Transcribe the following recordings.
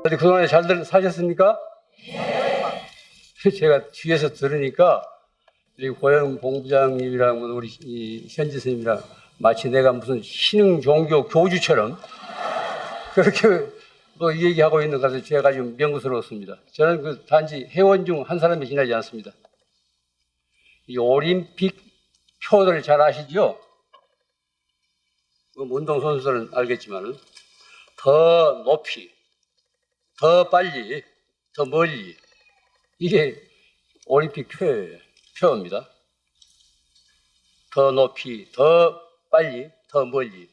어디 그동안에 잘들 사셨습니까? 제가 뒤에서 들으니까 우리 고영 본부장님이랑 우리 현지 선생님이랑 마치 내가 무슨 신흥 종교 교주처럼 그렇게 뭐 얘기하고 있는 것을 제가 좀 명구스러웠습니다. 저는 그 단지 회원 중 한 사람이 지나지 않습니다. 이 올림픽 표를 잘 아시죠? 운동선수들은 알겠지만 더 높이, 더 빨리, 더 멀리 이게 올림픽 표예요. 표입니다. 더 높이, 더 빨리, 더 멀리.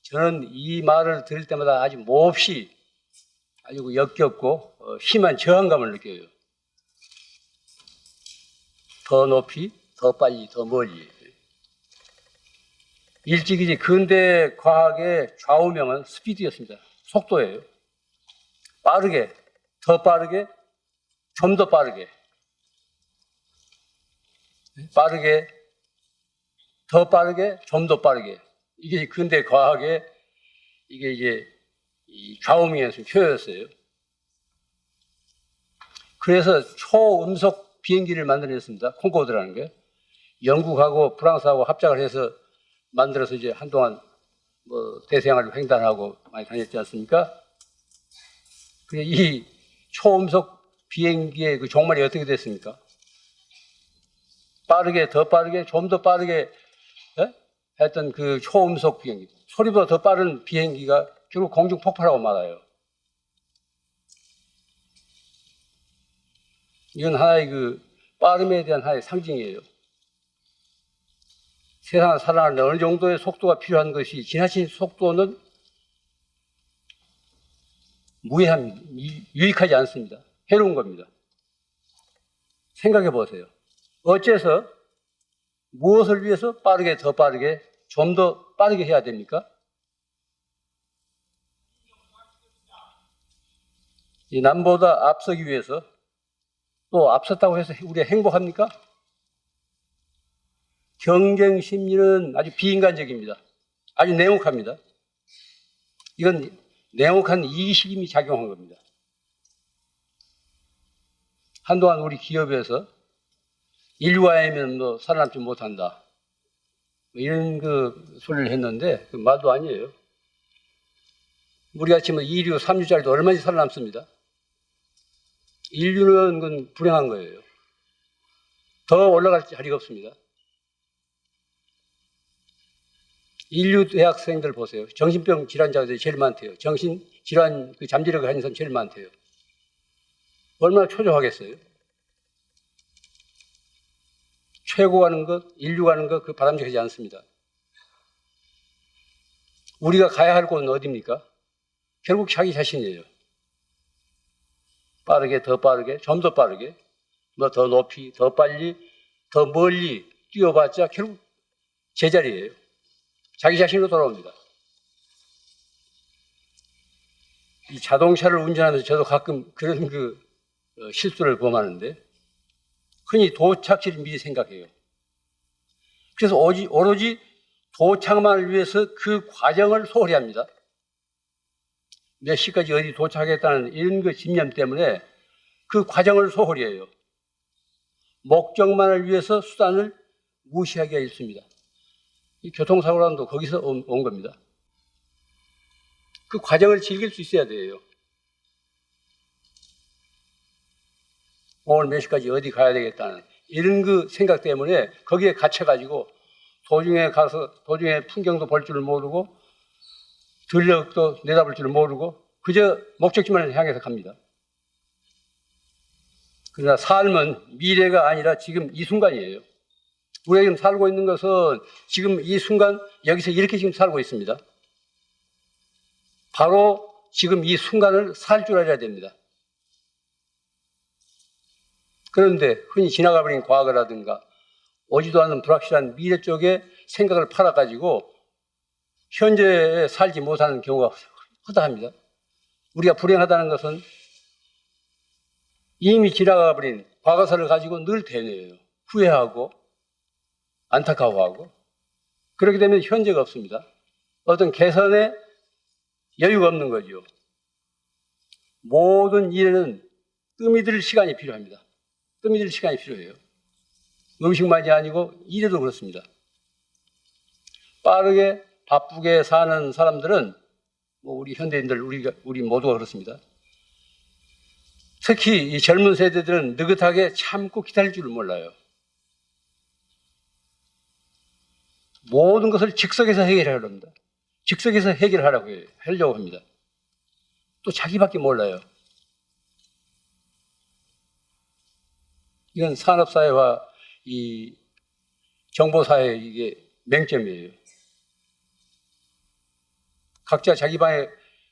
저는 이 말을 들을 때마다 아주 몹시 아주 역겹고 심한 저항감을 느껴요. 더 높이, 더 빨리, 더 멀리. 일찍이 근대 과학의 좌우명은 스피드였습니다. 속도예요. 빠르게, 더 빠르게, 좀 더 빠르게. 빠르게, 더 빠르게, 좀 더 빠르게. 이게 근대 과학의 이게 이제 좌우명의 표였어요. 그래서 초음속 비행기를 만들어냈습니다. 콩코드라는 게. 영국하고 프랑스하고 합작을 해서 만들어서 이제 한동안 뭐 대서양을 횡단하고 많이 다녔지 않습니까? 이 초음속 비행기의 그 종말이 어떻게 됐습니까? 빠르게, 더 빠르게, 좀 더 빠르게 했던 그 초음속 비행기. 소리보다 더 빠른 비행기가 결국 공중 폭발하고 말아요. 이건 하나의 그 빠름에 대한 하나의 상징이에요. 세상을 살아가는데 어느 정도의 속도가 필요한 것이 지나친 속도는 유익하지 않습니다. 해로운 겁니다. 생각해 보세요. 어째서 무엇을 위해서 빠르게 더 빠르게 좀 더 빠르게 해야 됩니까? 이 남보다 앞서기 위해서 또 앞섰다고 해서 우리가 행복합니까? 경쟁 심리는 아주 비인간적입니다. 아주 냉혹합니다. 이건 냉혹한 이기심이 작용한 겁니다. 한동안 우리 기업에서 인류가 아니면 뭐 살아남지 못한다. 이런 그 소리를 했는데 그 말도 아니에요. 우리가 지금 2류, 3류짜리도 얼마나 살아남습니다. 인류는 그건 불행한 거예요. 더 올라갈 자리가 없습니다. 인류 대학생들 보세요. 정신병 질환자들이 제일 많대요. 정신질환 그 잠재력을 가진 사람 제일 많대요. 얼마나 초조하겠어요. 최고 가는 것, 인류 가는 것, 그 바람직하지 않습니다. 우리가 가야 할 곳은 어디입니까? 결국 자기 자신이에요. 빠르게, 더 빠르게, 좀 더 빠르게, 뭐 더 높이, 더 빨리, 더 멀리 뛰어봤자 결국 제자리예요. 자기 자신으로 돌아옵니다. 이 자동차를 운전하면서 저도 가끔 그런 실수를 범하는데 흔히 도착지를 미리 생각해요. 그래서 오로지 도착만을 위해서 그 과정을 소홀히 합니다. 몇 시까지 어디 도착하겠다는 이런 그 집념 때문에 그 과정을 소홀히 해요. 목적만을 위해서 수단을 무시하기가 있습니다. 이 교통사고라도 거기서 온 겁니다. 그 과정을 즐길 수 있어야 돼요. 오늘 몇 시까지 어디 가야 되겠다는 이런 그 생각 때문에 거기에 갇혀가지고 도중에 풍경도 볼 줄 모르고 들녘도 내다볼 줄 모르고 그저 목적지만 향해서 갑니다. 그러나 삶은 미래가 아니라 지금 이 순간이에요. 우리가 지금 살고 있는 것은 지금 이 순간 여기서 이렇게 지금 살고 있습니다. 바로 지금 이 순간을 살 줄 알아야 됩니다. 그런데 흔히 지나가버린 과거라든가 오지도 않는 불확실한 미래 쪽에 생각을 팔아가지고 현재에 살지 못하는 경우가 허다합니다. 우리가 불행하다는 것은 이미 지나가버린 과거사를 가지고 늘 되뇌요. 후회하고 안타까워하고 그렇게 되면 현재가 없습니다. 어떤 개선의 여유가 없는 거죠. 모든 일에는 뜸이 들 시간이 필요합니다. 뜸이 들 시간이 필요해요. 음식만이 아니고 일에도 그렇습니다. 빠르게 바쁘게 사는 사람들은 우리 현대인들 우리 모두가 그렇습니다. 특히 이 젊은 세대들은 느긋하게 참고 기다릴 줄을 몰라요. 모든 것을 즉석에서 해결하려고 합니다. 즉석에서 하려고 합니다. 또 자기밖에 몰라요. 이건 산업사회와 이 정보사회의 이게 맹점이에요. 각자 자기 방에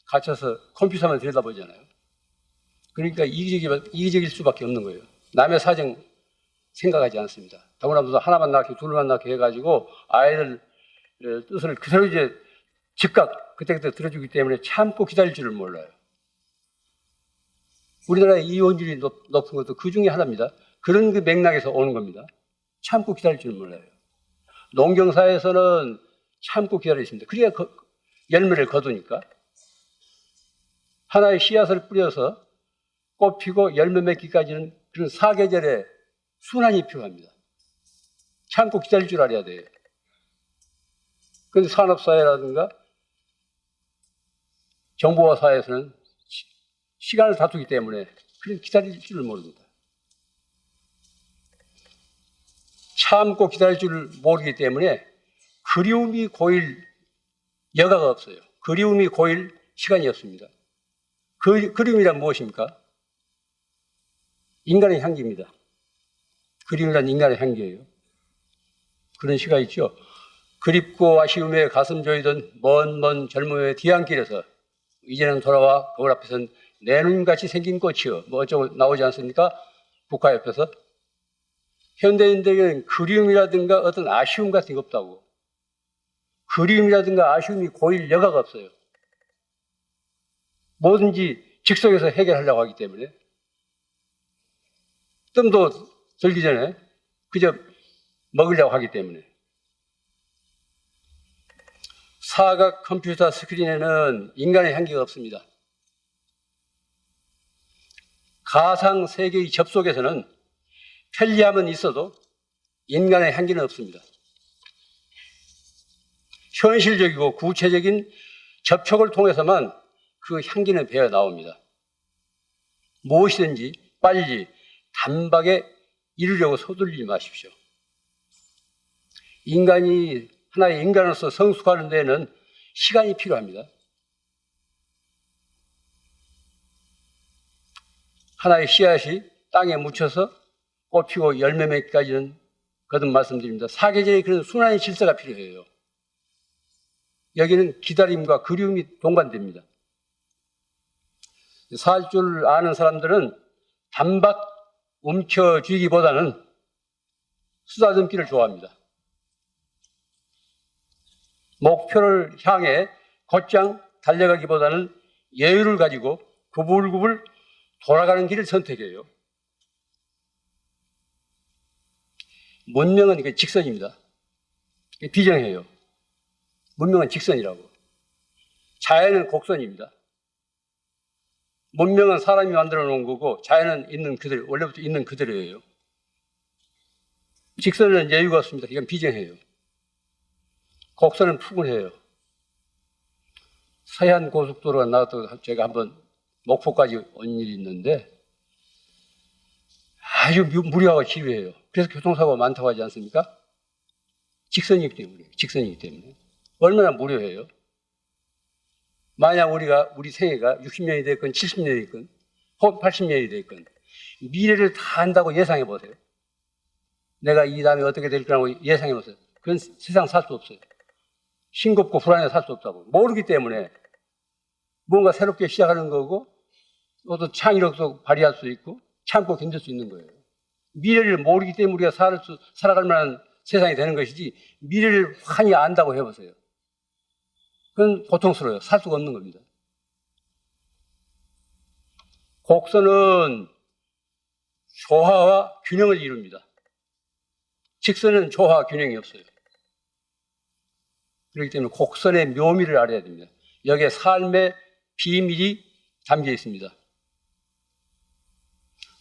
갇혀서 컴퓨터만 들여다보잖아요. 그러니까 이기적일 수밖에 없는 거예요. 남의 사정 생각하지 않습니다. 더구나 무슨 하나만 낳게 둘만 낳게 해가지고 아이들 뜻을 그대로 이제 즉각 그때그때 들어주기 때문에 참고 기다릴 줄을 몰라요. 우리나라의 이혼율이 높은 것도 그 중에 하나입니다. 그런 그 맥락에서 오는 겁니다. 참고 기다릴 줄을 몰라요. 농경사에서는 참고 기다리십니다. 그래야 열매를 거두니까. 하나의 씨앗을 뿌려서 꽃 피고 열매 맺기까지는 그런 사계절의 순환이 필요합니다. 참고 기다릴 줄 알아야 돼요. 그런데 산업사회라든가 정보화 사회에서는 시간을 다투기 때문에 그런 기다릴 줄을 모릅니다. 참고 기다릴 줄을 모르기 때문에 그리움이 고일 여가가 없어요. 그리움이 고일 시간이 없습니다. 그리움이란 무엇입니까? 인간의 향기입니다. 그리움이란 인간의 향기예요. 그런 시가 있죠. 그립고 아쉬움에 가슴 조이던 먼 젊음의 뒤안길에서 이제는 돌아와 거울 앞에선 내 눈같이 생긴 꽃이요. 어쩌고 나오지 않습니까? 국화 옆에서. 현대인들에게는 그리움이라든가 어떤 아쉬움 같은 게 없다고. 그리움이라든가 아쉬움이 고일 여가가 없어요. 뭐든지 즉석에서 해결하려고 하기 때문에. 뜸도 들기 전에 그저 먹으려고 하기 때문에. 사각 컴퓨터 스크린에는 인간의 향기가 없습니다. 가상 세계의 접속에서는 편리함은 있어도 인간의 향기는 없습니다. 현실적이고 구체적인 접촉을 통해서만 그 향기는 배어 나옵니다. 무엇이든지 빨리 단박에 이루려고 서둘리지 마십시오. 인간이 하나의 인간으로서 성숙하는 데에는 시간이 필요합니다. 하나의 씨앗이 땅에 묻혀서 꽃 피고 열매 맺기까지는 거듭 말씀드립니다. 사계절의 그런 순환의 질서가 필요해요. 여기는 기다림과 그리움이 동반됩니다. 살 줄 아는 사람들은 단박 움켜쥐기보다는 쓰다듬기를 좋아합니다. 목표를 향해 곧장 달려가기보다는 여유를 가지고 구불구불 돌아가는 길을 선택해요. 문명은 이게 직선입니다. 비정해요. 문명은 직선이라고. 자연은 곡선입니다. 문명은 사람이 만들어 놓은 거고 자연은 있는 그대로, 원래부터 있는 그대로예요. 직선은 여유가 없습니다. 이건 비정해요. 곡선은 푸근해요. 서해안 고속도로가 나와도 제가 한번 목포까지 온 일이 있는데 아주 무료하고 지루해요. 그래서 교통사고가 많다고 하지 않습니까? 직선이기 때문에. 얼마나 무료해요? 만약 우리 생애가 60년이 됐건 70년이 됐건 혹은 80년이 됐건 미래를 다 안다고 예상해 보세요. 내가 이 다음에 어떻게 될 거라고 예상해 보세요. 그건 세상 살 수 없어요. 싱겁고 불안해 살 수 없다고. 모르기 때문에 뭔가 새롭게 시작하는 거고 또 창의력도 발휘할 수 있고 참고 견딜 수 있는 거예요. 미래를 모르기 때문에 우리가 살아갈 만한 세상이 되는 것이지 미래를 환히 안다고 해보세요. 그건 고통스러워요. 살 수가 없는 겁니다. 곡선은 조화와 균형을 이룹니다. 직선은 조화와 균형이 없어요. 그렇기 때문에 곡선의 묘미를 알아야 됩니다. 여기에 삶의 비밀이 담겨 있습니다.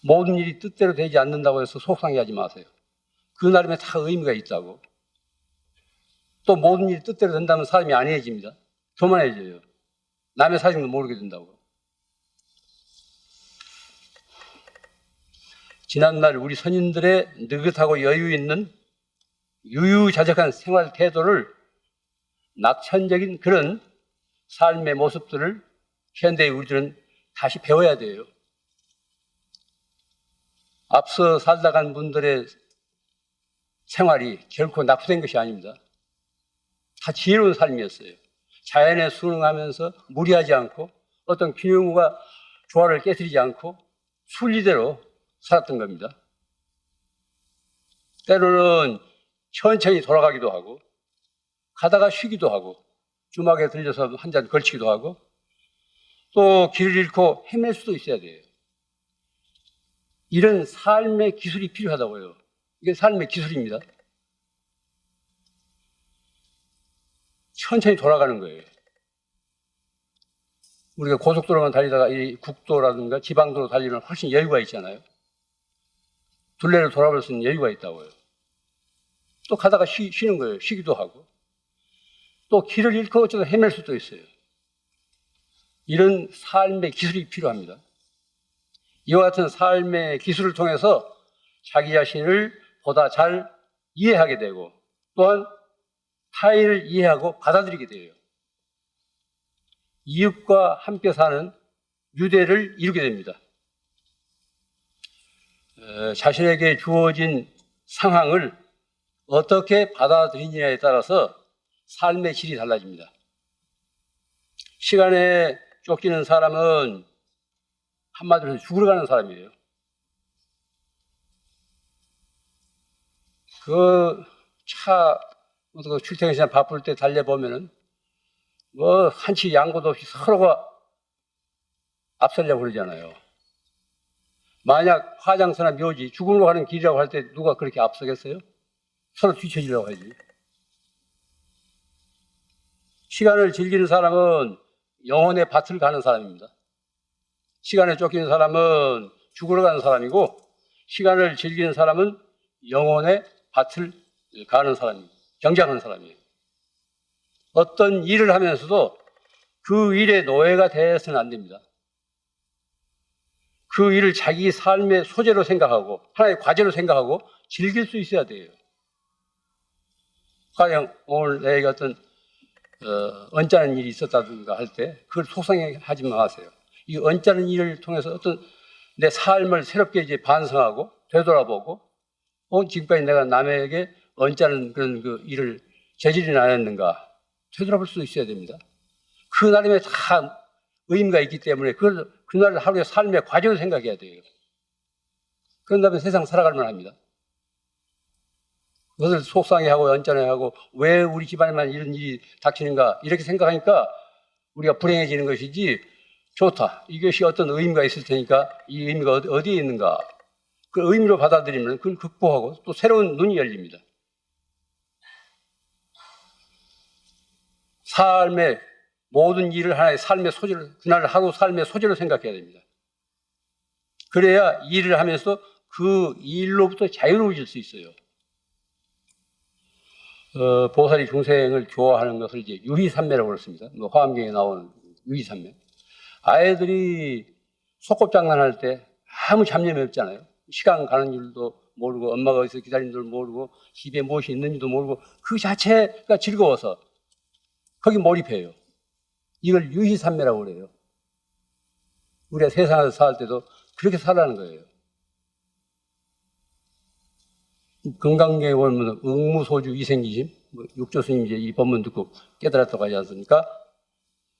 모든 일이 뜻대로 되지 않는다고 해서 속상해하지 마세요. 그 나름의 다 의미가 있다고. 또 모든 일이 뜻대로 된다면 사람이 안해집니다. 교만해져요. 남의 사정도 모르게 된다고. 지난날 우리 선인들의 느긋하고 여유 있는 유유자적한 생활 태도를 낙천적인 그런 삶의 모습들을 현대의 우리들은 다시 배워야 돼요. 앞서 살다 간 분들의 생활이 결코 나쁘된 것이 아닙니다. 다 지혜로운 삶이었어요. 자연에 순응하면서 무리하지 않고 어떤 균형과 조화를 깨뜨리지 않고 순리대로 살았던 겁니다. 때로는 천천히 돌아가기도 하고 가다가 쉬기도 하고 주막에 들려서 한 잔 걸치기도 하고 또 길을 잃고 헤맬 수도 있어야 돼요. 이런 삶의 기술이 필요하다고요. 이게 삶의 기술입니다. 천천히 돌아가는 거예요. 우리가 고속도로만 달리다가 이 국도라든가 지방도로 달리면 훨씬 여유가 있잖아요. 둘레를 돌아볼 수 있는 여유가 있다고요. 또 가다가 쉬는 거예요. 쉬기도 하고. 또 길을 잃고 어쩌다 헤맬 수도 있어요. 이런 삶의 기술이 필요합니다. 이와 같은 삶의 기술을 통해서 자기 자신을 보다 잘 이해하게 되고 또한 타인을 이해하고 받아들이게 돼요. 이웃과 함께 사는 유대를 이루게 됩니다. 자신에게 주어진 상황을 어떻게 받아들이느냐에 따라서 삶의 질이 달라집니다. 시간에 쫓기는 사람은 한마디로 죽으러 가는 사람이에요. 출퇴근 시간 바쁠 때 달려보면은 한치 양보도 없이 서로가 앞서려고 그러잖아요. 만약 화장터나 묘지, 죽음으로 가는 길이라고 할 때 누가 그렇게 앞서겠어요? 서로 뒤처지려고 하지. 시간을 즐기는 사람은 영혼의 밭을 가는 사람입니다. 시간에 쫓기는 사람은 죽으러 가는 사람이고 시간을 즐기는 사람은 영혼의 밭을 가는 사람입니다. 경작하는 사람이에요. 어떤 일을 하면서도 그 일의 노예가 되어서는 안 됩니다. 그 일을 자기 삶의 소재로 생각하고 하나의 과제로 생각하고 즐길 수 있어야 돼요. 가령 오늘 내가 어떤 언짢은 일이 있었다든가 할 때 그걸 속상해하지 마세요. 이 언짢은 일을 통해서 어떤 내 삶을 새롭게 이제 반성하고 되돌아보고 지금까지 내가 남에게 언짢은 그런 그 일을 저지르지 않았는가 되돌아볼 수 있어야 됩니다. 그 나름의 다 의미가 있기 때문에 그날 하루의 삶의 과정을 생각해야 돼요. 그런다면 세상 살아갈 만합니다. 그것을 속상해하고 언짢아하고 왜 우리 집안에만 이런 일이 닥치는가 이렇게 생각하니까 우리가 불행해지는 것이지 좋다. 이것이 어떤 의미가 있을 테니까 이 의미가 어디에 있는가 그 의미로 받아들이면 그걸 극복하고 또 새로운 눈이 열립니다. 삶의 모든 일을 하나의 삶의 소재로 그날 하루 삶의 소재로 생각해야 됩니다. 그래야 일을 하면서 그 일로부터 자유로워질 수 있어요. 보살이 중생을 교화하는 것을 이제 유희산매라고 그랬습니다. 화엄경에 나오는 유희산매. 아이들이 소꿉장난할 때 아무 잡념이 없잖아요. 시간 가는 줄도 모르고 엄마가 어디서 기다리는 줄 모르고 집에 무엇이 있는지도 모르고 그 자체가 즐거워서 거기 몰입해요. 이걸 유희산매라고 그래요. 우리가 세상에서 살 때도 그렇게 살라는 거예요. 금강경에 보면 응무소주 이생기심, 육조 스님 이제 이 법문 듣고 깨달았다고 하지 않습니까?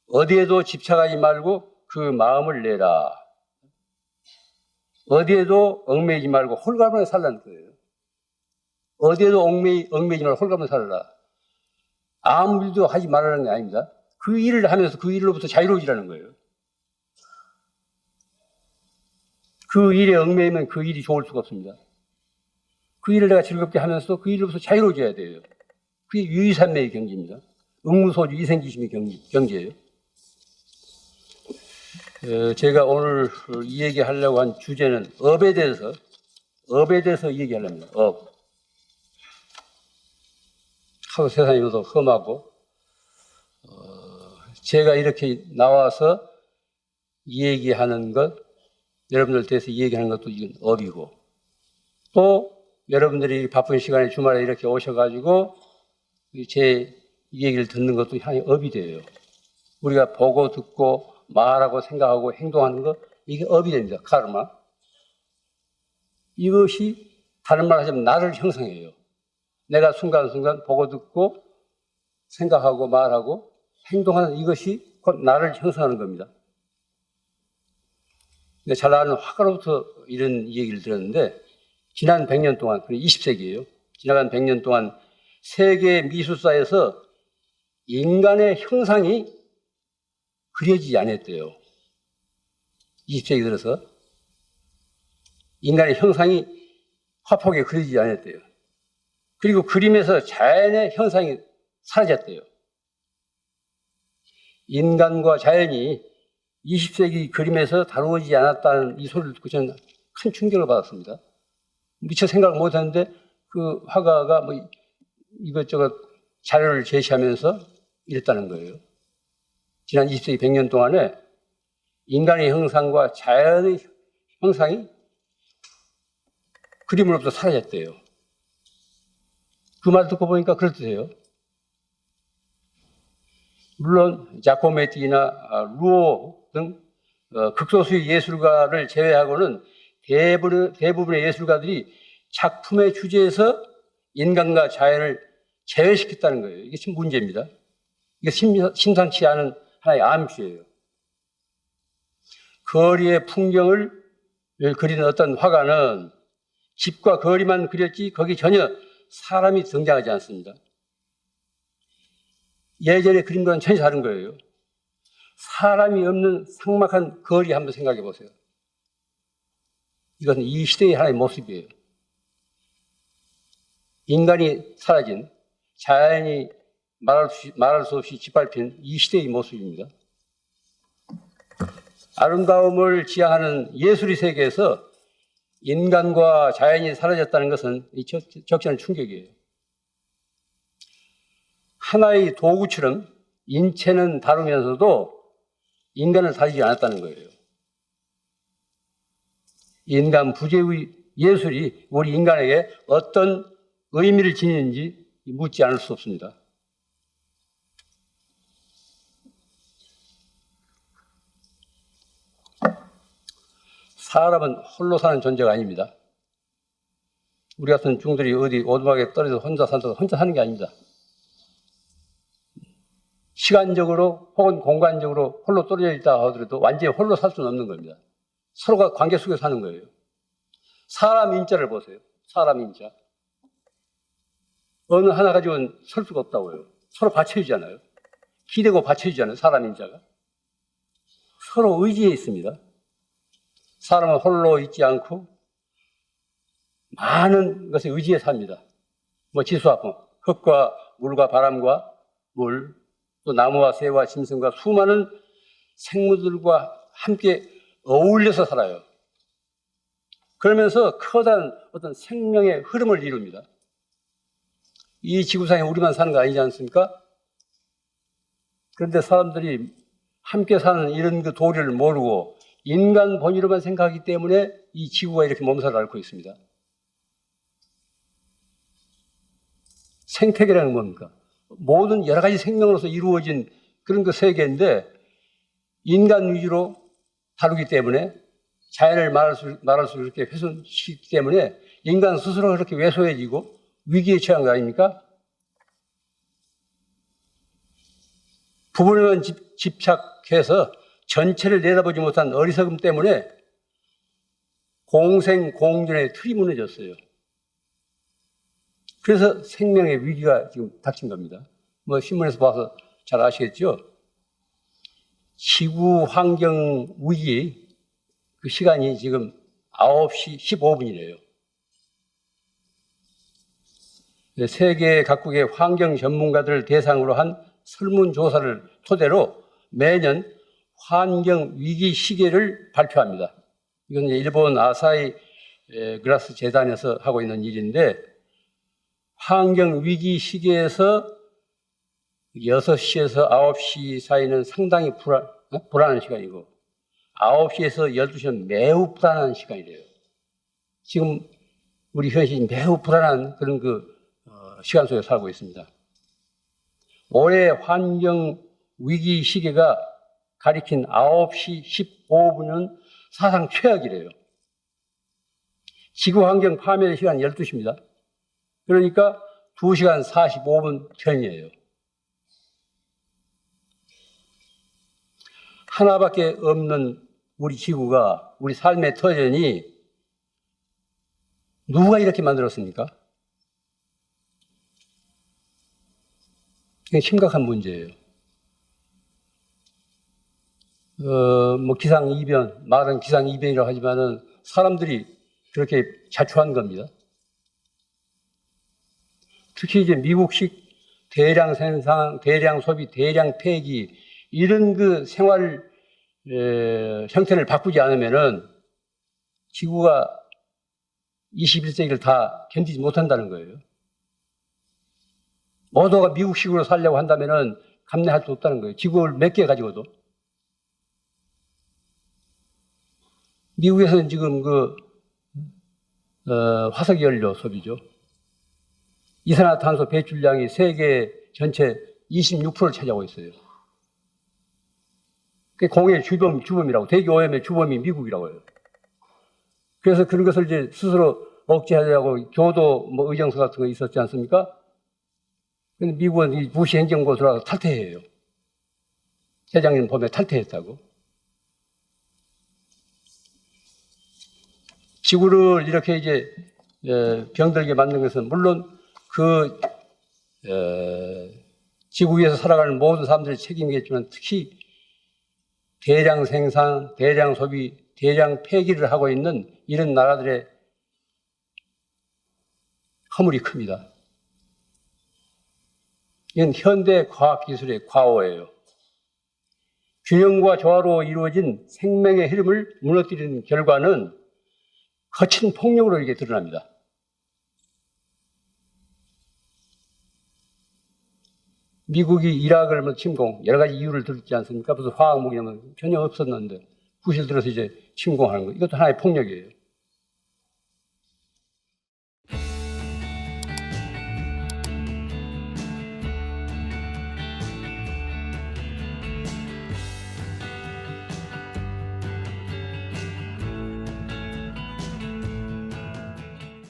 어디에도 집착하지 말고 그 마음을 내라. 어디에도 얽매이지 말고 홀가분하게 살라는 거예요. 어디에도 얽매이지 말고 홀가분하게 살아라. 아무 일도 하지 말라는 게 아닙니다. 그 일을 하면서 그 일로부터 자유로워지라는 거예요. 그 일에 얽매이면 그 일이 좋을 수가 없습니다. 그 일을 내가 즐겁게 하면서 그 일로부터 자유로워져야 돼요. 그게 유희산매의 경지입니다. 응무소주 이생기심의 경지예요. 제가 오늘 이 얘기하려고 한 주제는 업에 대해서 이 얘기하려합니다. 업. 하도 세상이 더 험하고 제가 이렇게 나와서 이 얘기하는 것, 여러분들 대해서 이 얘기하는 것도 이건 업이고, 또 여러분들이 바쁜 시간에 주말에 이렇게 오셔가지고 제 얘기를 듣는 것도 하나의 업이 돼요. 우리가 보고 듣고 말하고 생각하고 행동하는 것, 이게 업이 됩니다. 카르마. 이것이 다른 말 하자면 나를 형성해요. 내가 순간순간 보고 듣고 생각하고 말하고 행동하는 이것이 곧 나를 형성하는 겁니다. 잘 아는 화가로부터 이런 얘기를 들었는데, 지난 100년 동안, 20세기예요. 지나간 100년 동안 세계 미술사에서 인간의 형상이 그려지지 않았대요. 20세기 들어서 인간의 형상이 화폭에 그려지지 않았대요. 그리고 그림에서 자연의 형상이 사라졌대요. 인간과 자연이 20세기 그림에서 다루어지지 않았다는 이 소리를 듣고 저는 큰 충격을 받았습니다. 미처 생각을 못했는데 그 화가가 뭐 이것저것 자료를 제시하면서 이랬다는 거예요. 지난 20세기 100년 동안에 인간의 형상과 자연의 형상이 그림으로부터 사라졌대요. 그 말 듣고 보니까 그렇듯해요. 물론 자코메티나 루오 등 극소수의 예술가를 제외하고는 대부분의 예술가들이 작품의 주제에서 인간과 자연을 제외시켰다는 거예요. 이게 참 문제입니다. 이게 심상치 않은 하나의 암시예요. 거리의 풍경을 그리는 어떤 화가는 집과 거리만 그렸지 거기 전혀 사람이 등장하지 않습니다. 예전의 그림과는 전혀 다른 거예요. 사람이 없는 삭막한 거리 한번 생각해 보세요. 이것은 이 시대의 하나의 모습이에요. 인간이 사라진, 자연이 말할 수 없이 짓밟힌 이 시대의 모습입니다. 아름다움을 지향하는 예술의 세계에서 인간과 자연이 사라졌다는 것은 적지 않은 충격이에요. 하나의 도구처럼 인체는 다루면서도 인간을 다루지 않았다는 거예요. 인간 부재의 예술이 우리 인간에게 어떤 의미를 지니는지 묻지 않을 수 없습니다. 사람은 홀로 사는 존재가 아닙니다. 우리 같은 중들이 어디 오두막에 떨어져서 혼자 산다고 혼자 사는 게 아닙니다. 시간적으로 혹은 공간적으로 홀로 떨어져 있다 하더라도 완전히 홀로 살 수는 없는 겁니다. 서로가 관계 속에 사는 거예요. 사람 인자를 보세요. 사람 인자. 어느 하나 가지고는 설 수가 없다고요. 서로 받쳐주잖아요. 기대고 받쳐주잖아요. 사람 인자가. 서로 의지해 있습니다. 사람은 홀로 있지 않고 많은 것에 의지해 삽니다. 지수화풍, 흙과 물과 바람과 물, 또 나무와 새와 짐승과 수많은 생물들과 함께 어울려서 살아요. 그러면서 커다란 어떤 생명의 흐름을 이룹니다. 이 지구상에 우리만 사는 거 아니지 않습니까? 그런데 사람들이 함께 사는 이런 그 도리를 모르고 인간 본위로만 생각하기 때문에 이 지구가 이렇게 몸살을 앓고 있습니다. 생태계라는 뭡니까? 모든 여러 가지 생명으로서 이루어진 그런 그 세계인데 인간 위주로 다루기 때문에 자연을 말할 수 이렇게 훼손시키기 때문에 인간 스스로가 그렇게 왜소해지고 위기에 처한 거 아닙니까? 부분에만 집착해서 전체를 내다보지 못한 어리석음 때문에 공생공존의 틀이 무너졌어요. 그래서 생명의 위기가 지금 닥친 겁니다. 신문에서 봐서 잘 아시겠죠? 지구 환경 위기 그 시간이 지금 9시 15분이래요. 세계 각국의 환경 전문가들을 대상으로 한 설문조사를 토대로 매년 환경 위기 시계를 발표합니다. 이건 이제 일본 아사히 글라스 재단에서 하고 있는 일인데, 환경 위기 시기에서 6시에서 9시 사이는 상당히 불안한 시간이고 9시에서 12시는 매우 불안한 시간이래요. 지금 우리 현실이 매우 불안한 그런 시간 속에 살고 있습니다. 올해 환경 위기 시기가 가리킨 9시 15분은 사상 최악이래요. 지구 환경 파멸의 시간 12시입니다. 그러니까 2시간 45분 전이에요. 하나밖에 없는 우리 지구가, 우리 삶의 터전이 누가 이렇게 만들었습니까? 이게 심각한 문제예요. 기상이변, 말은 기상이변이라고 하지만은 사람들이 그렇게 자초한 겁니다. 특히 이제 미국식 대량 생산, 대량 소비, 대량 폐기, 이런 생활 형태를 바꾸지 않으면은 지구가 21세기를 다 견디지 못한다는 거예요. 모두가 미국식으로 살려고 한다면은 감내할 수 없다는 거예요. 지구를 몇 개 가지고도. 미국에서는 지금 화석연료 소비죠. 이산화탄소 배출량이 세계 전체 26%를 차지하고 있어요. 그게 공해의 주범이라고, 대기오염의 주범이 미국이라고 해요. 그래서 그런 것을 이제 스스로 억제하려고 교도 의정서 같은 거 있었지 않습니까? 근데 미국은 이 부시 행정부 들어가서 탈퇴해요. 재작년 봄에 탈퇴했다고. 지구를 이렇게 이제 병들게 만든 것은 물론 지구 위에서 살아가는 모든 사람들이 책임이겠지만 특히 대량 생산, 대량 소비, 대량 폐기를 하고 있는 이런 나라들의 허물이 큽니다. 이건 현대 과학기술의 과오예요. 균형과 조화로 이루어진 생명의 흐름을 무너뜨리는 결과는 거친 폭력으로 이게 드러납니다. 미국이 이라크를 침공, 여러 가지 이유를 들었지 않습니까? 무슨 화학무기냐면 전혀 없었는데 구실 들어서 이제 침공하는 거. 이것도 하나의 폭력이에요.